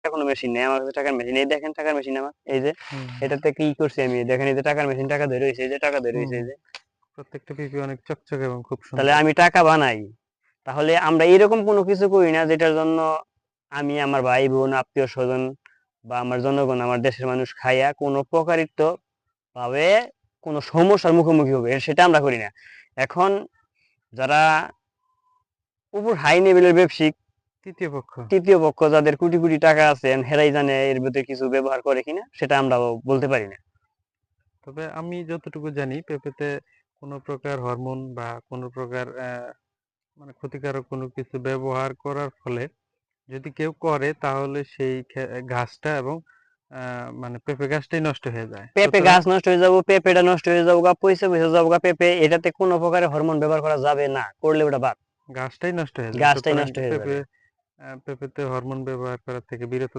কোনো মেশিন নেই, আমার কাছে টাকার মেশিন এই দেখেন, টাকার মেশিন আমার এই যে এটাতে কি করছি আমি দেখেন, এই যে টাকার মেশিন, টাকা ধরে রয়েছে, এই যে টাকা ধরে রয়েছে, এই যে প্রত্যেকটা পেঁপে অনেক চকচকে এবং খুব তাহলে সুন্দর। আমি টাকা বানাই। তাহলে আমরা এরকম কোনো কিছু করি না যেটার জন্য আমি, আমার ভাই বোন, আত্মীয় স্বজন বা আমার জনগণ, আমার দেশের মানুষ খাইয়া কোনো প্রকারিত ভাবে কোনো সমস্যার মুখোমুখি হবে, সেটা আমরা করি না। এখন যারা উপর হাই লেভেলের ব্যবসায়িক তৃতীয় পক্ষ। তৃতীয় পক্ষ, যাদের কোটি কোটি টাকা আছে, হেরাই জানে এর ভিতরে কিছু ব্যবহার করে কিনা, সেটা আমরা বলতে পারি না। তবে আমি যতটুকু জানি পেঁপেতে কোনো প্রকার হরমোন বা কোনো প্রকার মানে ক্ষতিকারক কোনো কিছু ব্যবহার করার ফলে যদি কেউ করে তাহলে সেই ঘাসটা এবং মানে পেঁপে গাছটাই নষ্ট হয়ে যায়, পেঁপে সুতরাং গাছ নষ্ট হয়ে যাবো, পেঁপেটা নষ্ট হয়ে যাবো গা, পয়সা পয়সা যাবো গা, পেঁপে এটাতে কোনো প্রকারের হরমোন ব্যবহার করা যাবে না, করলে ওটা বাদ, গাছটাই নষ্ট হয়ে যায়, গাছটাই সুতরাং নষ্ট হয়ে যাবে। পেঁপেতে হরমোন ব্যবহার করা থেকে বিরত